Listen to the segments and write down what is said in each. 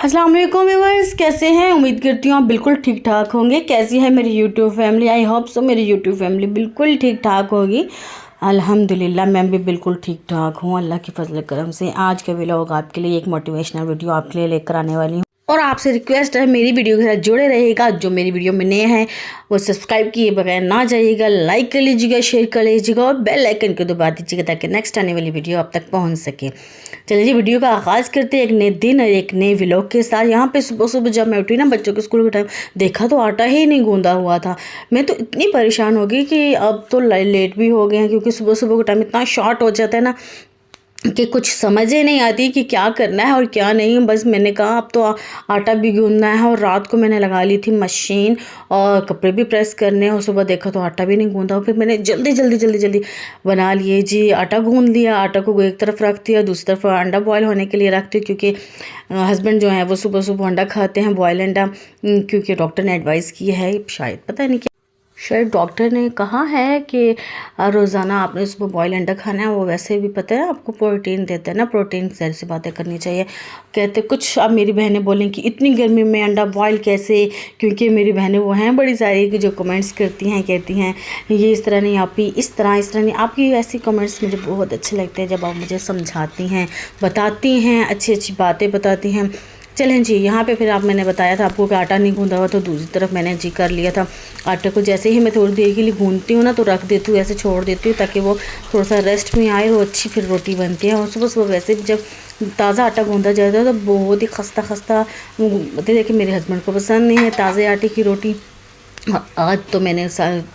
अस्सलाम वालेकुम व्यूअर्स, कैसे हैं? उम्मीद करती हूँ आप बिल्कुल ठीक ठाक होंगे। कैसी है मेरी YouTube family? I hope so मेरी यूट्यूब फैमिली बिल्कुल ठीक ठाक होगी। अल्हम्दुलिल्लाह मैं भी बिल्कुल ठीक ठाक हूँ, अल्लाह की फजल करम से। आज का व्लॉग आपके लिए एक मोटिवेशनल वीडियो आपके लिए लेकर आने वाली हूँ और आपसे रिक्वेस्ट है मेरी वीडियो के साथ जुड़े रहेगा। जो मेरी वीडियो में नए हैं वो सब्सक्राइब किए बगैर ना जाइएगा, लाइक कर लीजिएगा, शेयर कर लीजिएगा और बेल आइकन को दबा दीजिएगा ताकि नेक्स्ट आने वाली वीडियो आप तक पहुंच सके। चलिए जी, वीडियो का आगाज़ करते हैं एक नए दिन और एक नए व्लॉग के साथ। यहाँ पे सुबह सुबह जब मैं उठी ना, बच्चों के स्कूल के टाइम देखा तो आटा ही नहीं गूंदा हुआ था। मैं तो इतनी परेशान हो गई कि अब तो लेट भी हो गए हैं, क्योंकि सुबह सुबह का टाइम इतना शॉर्ट हो जाता है ना कि कुछ समझ ही नहीं आती कि क्या करना है और क्या नहीं। बस मैंने कहा अब तो आटा भी गूंदना है और रात को मैंने लगा ली थी मशीन और कपड़े भी प्रेस करने और सुबह देखा तो आटा भी नहीं गूंदा। फिर मैंने जल्दी बना लिए जी, आटा गूंद लिया। आटा को एक तरफ रख दिया, दूसरी तरफ अंडा बॉयल होने के लिए रखती हूँ, क्योंकि हस्बैंड जो है वो सुबह सुबह अंडा खाते हैं, बॉयल अंडा, क्योंकि डॉक्टर ने एडवाइस की है, शायद पता नहीं, शायद डॉक्टर ने कहा है कि रोज़ाना आपने सुबह बॉयल अंडा खाना है। वो वैसे भी पता है आपको प्रोटीन देता है ना, प्रोटीन से ऐसी बातें करनी चाहिए कहते कुछ। अब मेरी बहनें बोलें कि इतनी गर्मी में अंडा बॉयल कैसे, क्योंकि मेरी बहनें वो हैं बड़ी सारी कि जो कमेंट्स करती हैं, कहती हैं ये इस तरह नहीं आपी, इस तरह नहीं। आपकी ऐसी कमेंट्स मुझे बहुत अच्छे लगते हैं जब आप मुझे समझाती हैं, बताती हैं, अच्छी अच्छी बातें बताती हैं। चलें जी, यहाँ पे फिर मैंने बताया था आपको कि आटा नहीं गूंदा हुआ, तो दूसरी तरफ मैंने जी कर लिया था। आटे को जैसे ही मैं थोड़ी देर के लिए गूंदती हूँ ना तो रख देती हूँ, ऐसे छोड़ देती हूँ ताकि वो थोड़ा सा रेस्ट में आए, वो अच्छी फिर रोटी बनती है। और सुबह सुबह वैसे भी जब ताज़ा आटा गूंदा जाता है तो बहुत ही खस्ता देखिए मेरे हस्बैंड को पसंद नहीं है ताज़े आटे की रोटी। आज तो मैंने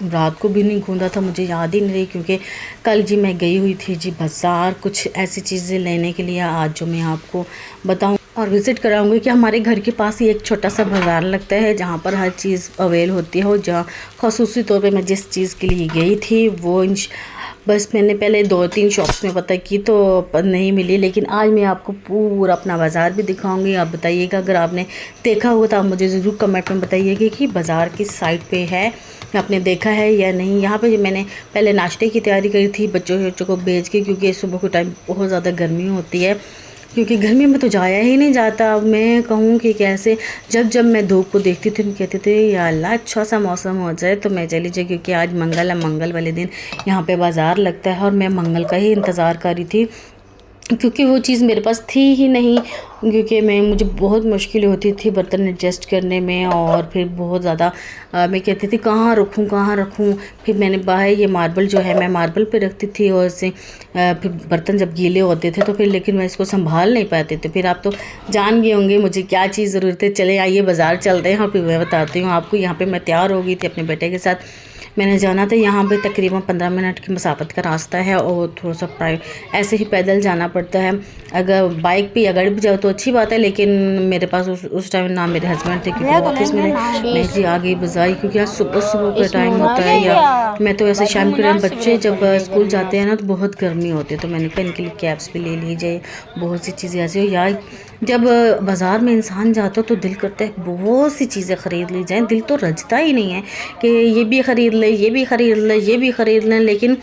रात को भी नहीं गूंदा था, मुझे याद ही नहीं रही, क्योंकि कल जी मैं गई हुई थी जी बाज़ार कुछ ऐसी चीज़ें लेने के लिए, आज जो मैं आपको बताऊं और विज़िट कराऊंगी कि हमारे घर के पास ही एक छोटा सा बाज़ार लगता है जहां पर हर चीज़ अवेल होती है। और जहाँ ख़ुसूसी तौर पे मैं जिस चीज़ के लिए गई थी वो बस मैंने पहले 2-3 शॉप्स में पता की तो नहीं मिली, लेकिन आज मैं आपको पूरा अपना बाज़ार भी दिखाऊंगी। आप बताइएगा अगर आपने देखा हुआ तो आप मुझे ज़रूर कमेंट में बताइएगा कि बाज़ार किस साइड पे है, आपने देखा है या नहीं। यहाँ पे मैंने पहले नाश्ते की तैयारी करी थी बच्चों को भेज के, क्योंकि सुबह के टाइम बहुत ज़्यादा गर्मी होती है, क्योंकि गर्मी में तो जाया ही नहीं जाता। अब मैं कहूँ कि कैसे जब मैं धूप को देखती थी, मैं कहती थी या अल्लाह अच्छा सा मौसम हो जाए तो मैं चली जाए, क्योंकि आज मंगल है, मंगल वाले दिन यहाँ पे बाज़ार लगता है और मैं मंगल का ही इंतज़ार कर रही थी, क्योंकि वो चीज़ मेरे पास थी ही नहीं। क्योंकि मुझे बहुत मुश्किल होती थी बर्तन एडजस्ट करने में, और फिर बहुत ज़्यादा मैं कहती थी कहाँ रखूँ। फिर मैंने बाहर ये मार्बल जो है मैं मार्बल पे रखती थी, और इससे फिर बर्तन जब गीले होते थे तो फिर लेकिन मैं इसको संभाल नहीं पाते थे। फिर आप तो जान गए होंगे मुझे क्या चीज़ ज़रूरत है। चले आइए बाज़ार चलते हैं और फिर मैं बताती हूँ आपको। यहाँ पर मैं तैयार हो गई थी अपने बेटे के साथ, मैंने जाना था। यहाँ पे तकरीबन 15 मिनट की मसाफत का रास्ता है और थोड़ा सा ऐसे ही पैदल जाना पड़ता है। अगर बाइक पे अगर भी जाओ तो अच्छी बात है, लेकिन मेरे पास उस टाइम ना मेरे हस्बैंड थे, क्योंकि ऑफिस में मैं जी आ गई बाज़ार, क्योंकि आज सुबह का टाइम होता है। या मैं तो ऐसे शाम के टाइम बच्चे जब स्कूल जाते हैं ना तो बहुत गर्मी होती है, तो मैंने कहा इनके लिए कैप्स भी ले लीजिए, बहुत सी चीज़ें ऐसी हो। यार जब बाज़ार में इंसान जाता है तो दिल करता है बहुत सी चीज़ें ख़रीद ली जाएँ, दिल तो रजता ही नहीं है कि ये भी ख़रीद ले, ये भी ख़रीद लें, लेकिन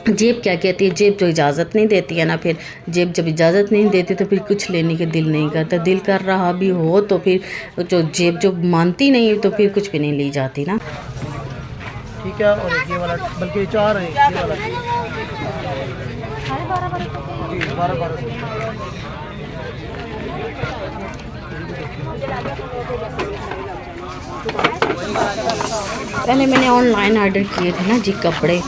जेब क्या कहती है, जेब तो इजाज़त नहीं देती है ना। फिर जेब जब इजाज़त नहीं देती तो फिर कुछ लेने के दिल नहीं करता। दिल कर रहा भी हो तो फिर जो जेब जो मानती नहीं तो फिर कुछ भी नहीं ली जाती ना। ठीक है, और ये वाला बल्कि 4 है, ये वाला जी 12 पहले मैंने ऑनलाइन ऑर्डर किए थे ना जी कपड़े,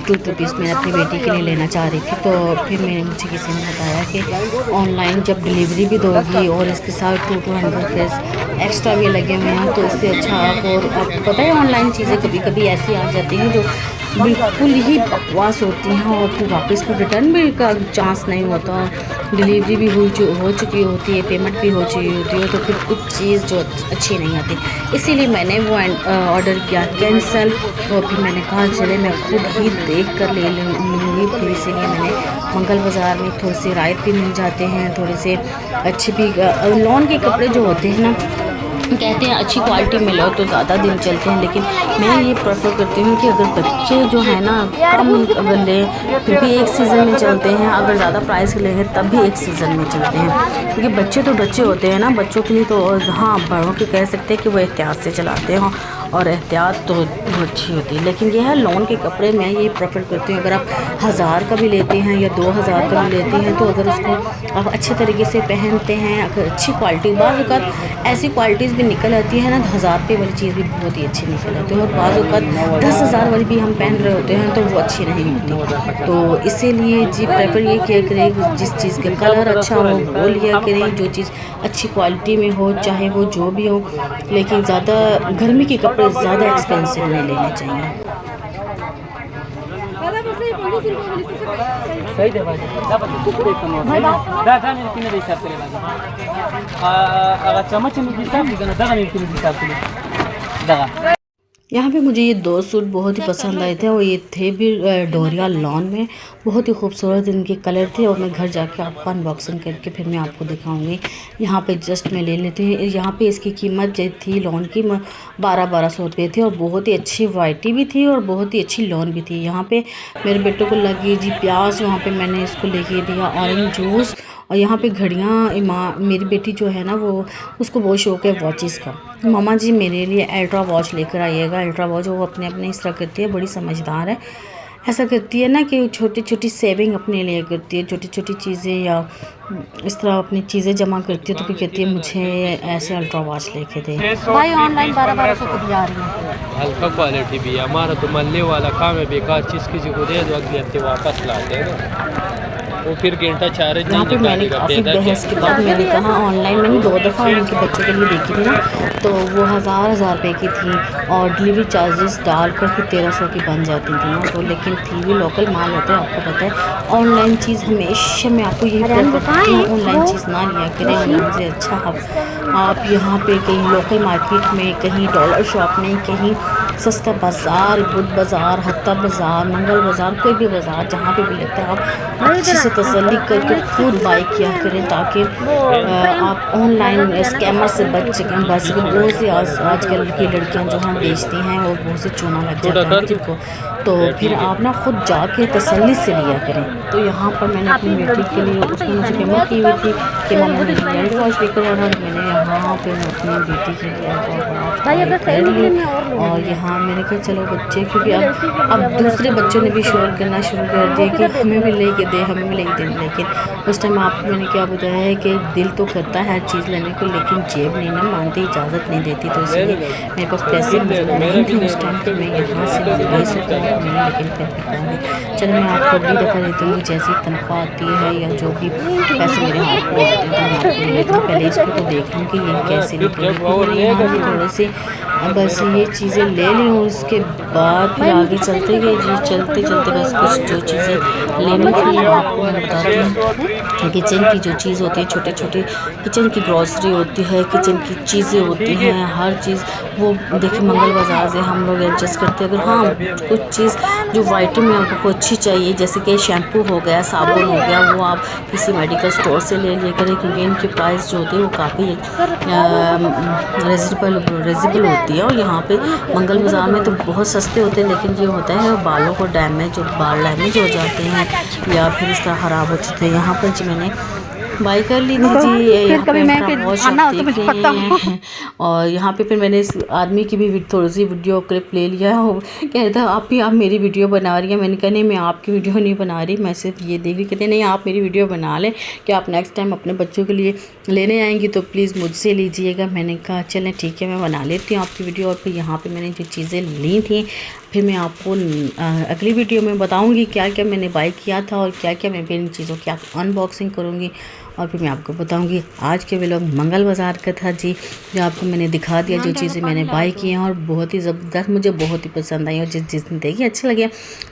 2 पीस मैं अपनी बेटी के लिए लेना चाह रही थी। तो फिर मुझे किसी ने बताया कि ऑनलाइन जब डिलीवरी भी दोगी और इसके साथ 200 रुपीज़ एक्स्ट्रा भी लगे हुए हैं, तो इससे अच्छा आप, और आपको पता है ऑनलाइन चीज़ें कभी कभी ऐसी आ जाती हैं जो बिल्कुल ही बकवास होती हैं और फिर वापस को रिटर्न भी का चांस नहीं होता, डिलीवरी भी हो चुकी होती है, पेमेंट भी हो चुकी होती है, तो फिर कुछ चीज़ जो अच्छी नहीं आती। इसीलिए मैंने वो ऑर्डर किया कैंसिल, और फिर मैंने कहा चले मैं खुद ही देख कर ले लूँगी। फिर इसीलिए मैंने मंगल बाज़ार में थोड़ी सी रायत भी मिल जाते हैं, थोड़े से अच्छे भी लॉन के कपड़े जो होते हैं ना कहते हैं अच्छी क्वालिटी में लो तो ज़्यादा दिन चलते हैं, लेकिन मैं ये प्रेफर करती हूँ कि अगर बच्चे जो है ना कम अगर लें फिर भी एक सीज़न में चलते हैं, अगर ज़्यादा प्राइस लेंगे तब भी एक सीज़न में चलते हैं, क्योंकि बच्चे तो बच्चे होते हैं ना, बच्चों के लिए तो हाँ बड़ों के कह सकते हैं कि वो एहतियात से चलाते हैं और एहतियात तो अच्छी होती है। लेकिन ये है लॉन के कपड़े मैं ये प्रेफर करती हूँ, अगर आप 1000 का भी लेते हैं या 2000 का भी लेते हैं तो अगर उसको आप अच्छे तरीके से पहनते हैं, अगर अच्छी क्वालिटी, बाज़ औक़ात ऐसी क्वालिटीज़ भी निकल आती है ना, 1000 रुपये वाली चीज़ भी बहुत ही अच्छी निकल आती है और बाज़ औक़ात 10,000 वाली भी हम पहन रहे होते हैं तो वो अच्छी नहीं होती। तो इसीलिए जी प्रेफर ये किया करें जिस चीज़ का कलर अच्छा हो वो लिया करें, जो चीज़ अच्छी क्वालिटी में हो चाहे वो जो भी हो, लेकिन ज़्यादा गर्मी के कपड़े ज़्यादा एक्सपेंसिव नहीं लेने चाहिए। सही दे भाई दा मेरे किने हिसाब से अगर चम्मच में हिसाब दिखना दा मेरे किने हिसाब से दा। यहाँ पे मुझे ये 2 सूट बहुत ही पसंद आए थे और ये थे भी डोरिया लॉन में, बहुत ही खूबसूरत इनके कलर थे और मैं घर जाके आपको अनबॉक्सिंग करके फिर मैं आपको दिखाऊंगी। यहाँ पे जस्ट मैं ले लेती हूँ। यहाँ पे इसकी कीमत जो थी लॉन की 1200 रुपये थी और बहुत ही अच्छी वैरायटी भी थी और बहुत ही अच्छी लॉन भी थी। यहाँ पे मेरे बेटों को लगी जी प्याज, वहाँ पर मैंने इसको लेके दिया ऑरेंज जूस, और यहाँ पे घड़ियाँ मेरी बेटी जो है ना वो उसको बहुत शौक है वॉचेस का, मामा जी मेरे लिए अल्ट्रा वॉच लेकर आइएगा। अल्ट्रा वॉच वो अपने इस तरह करती है, बड़ी समझदार है, ऐसा करती है ना कि छोटी छोटी सेविंग अपने लिए करती है, छोटी छोटी चीज़ें या इस तरह अपनी चीज़ें जमा करती है तो फिर कहती है मुझे ऐसे अल्ट्रा वॉच लेके दे। भाई ऑनलाइन 1200 को दिया रही है, हल्का क्वालिटी भी है, हमारा तो मलने वाला काम है, बेकार चीज़ किसी को दे दो अगले हफ्ते वापस लाते हैं ना, वो फिर घंटा चार्ज नहीं पे मैंने काफ़ी बहस के बाद मैंने कहा ऑनलाइन मैंने 2 दफ़ा उनके बच्चे के लिए देखी थी ना, तो वो 1000 रुपये की थी और डिलीवरी चार्जेस डाल कर फिर 1300 की बन जाती थी ना, तो लेकिन थी भी लोकल माल होता है, आपको पता है। ऑनलाइन चीज़ हमेशा मैं आपको यही प्रेफर करती हूँ ऑनलाइन चीज़ ना लिया करें, ऑनलाइन से अच्छा आप यहाँ पे कहीं लोकल मार्केट में, कहीं डॉलर शॉप में, कहीं सस्ता बाज़ार, बुध बाज़ार, हफ्ता बाज़ार, मंगल बाज़ार, कोई भी बाज़ार जहाँ पे भी लगता है आप अच्छे से तसल्ली करके खुद बाई किया करें ताकि आप ऑनलाइन स्कैमर से बच सकें। बस बहुत सी आजकल की लड़कियां जो हम बेचती हैं वो बहुत से चूना लग जाता है जिनको, तो फिर आप ना खुद जाके तसल्ली से लिया करें। तो यहाँ पर मैंने अपनी बेटी के लिए उसने मुझे पेमेंट की हुई थी कि मम्मा मुझे हैंड वॉश लेकर आना, मैंने यहाँ पर अपनी बेटी के लिए खरीद ली और यहाँ मैंने कहा चलो बच्चे, क्योंकि अब दूसरे बच्चों ने भी शोर करना शुरू कर दिया कि हमें भी लेके दे, हमें भी लेके दे, लेकिन उस टाइम आपको मैंने क्या बताया है कि दिल तो करता है चीज़ लेने को, लेकिन जेब नहीं ना मानती, इजाज़त नहीं देती, तो इसलिए मेरे पास पैसे नहीं थे उस टाइम कि मैं यहाँ से ले सकता हूँ, लेकिन फिर कहूँगी चलो मैं आपको अगली दफ़ा देती हूँ, जैसी तनख्वाह आती है या जो भी पैसे मेरे हाथ में आते हैं तो मैं आपको लेती हूँ। पहले इसको तो देख लूँ कि ये कैसे निकलेगी, यहाँ भी थोड़े से बस ये चीज़ें ले ली और उसके बाद फिर आगे चलते गए जी, चलते चलते बस कुछ जो चीज़ें लेनी थी आपको मैं बताती हूँ। किचन की जो चीज़ होती है, छोटे छोटे किचन की ग्रॉसरी होती है, किचन की चीज़ें होती हैं, हर चीज़ वो देखिए मंगल बाज़ार से हम लोग एडजस्ट करते हैं। अगर हाँ कुछ चीज़ जो वैरायटी में आपको अच्छी चाहिए, जैसे कि शैम्पू हो गया, साबुन हो गया, वो आप किसी मेडिकल स्टोर से ले लिया करें, क्योंकि इनके प्राइस जो होते हैं वो काफ़ी रेजिबल होती है और यहाँ पे मंगल बाज़ार में तो बहुत सस्ते होते हैं, लेकिन ये होता है बालों को बाल डैमेज हो जाते हैं या फिर इस तरह ख़राब हो जाते हैं। यहाँ पर मैंने बाई कर ली थी जी, यहाँ पे वॉश और यहाँ पे फिर मैंने इस आदमी की भी थोड़ी सी वीडियो क्लिप ले लिया, कह रहा था आप मेरी वीडियो बना रही हैं, मैंने कहा नहीं मैं आपकी वीडियो नहीं बना रही, मैं सिर्फ ये देख रही। कहते नहीं आप मेरी वीडियो बना लें कि आप नेक्स्ट टाइम अपने बच्चों के लिए लेने आएंगी तो प्लीज़ मुझसे लीजिएगा। मैंने कहा चलें ठीक है मैं बना लेती हूँ आपकी वीडियो। और फिर यहाँ पर मैंने जो चीज़ें ली थी फिर मैं आपको अगली वीडियो में बताऊंगी क्या क्या मैंने बाई किया था और क्या क्या मैं फिर इन चीज़ों की अनबॉक्सिंग करूंगी और फिर मैं आपको बताऊंगी। आज के व्लॉग मंगल बाज़ार का था जी, जो आपको मैंने दिखा दिया जो चीज़ें मैंने बाई की हैं और बहुत ही ज़बरदस्त, मुझे बहुत ही पसंद आई और जिसने देखी अच्छी लगी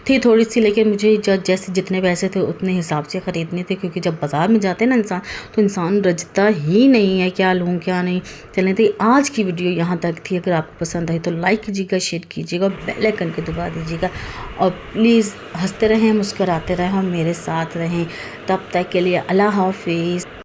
थी थोड़ी सी, लेकिन मुझे जैसे जितने पैसे थे उतने हिसाब से ख़रीदने थे, क्योंकि जब बाज़ार में जाते हैं ना इंसान तो इंसान रजता ही नहीं है क्या लूँ क्या नहीं। चलें तो आज की वीडियो यहाँ तक थी, अगर आपको पसंद आई तो लाइक कीजिएगा, शेयर कीजिएगा, बेल आइकन के दबा दीजिएगा और प्लीज़ हंसते रहें, मुस्कुराते रहें और मेरे साथ रहें। तब तक के लिए अल्लाह हाफ़िज़।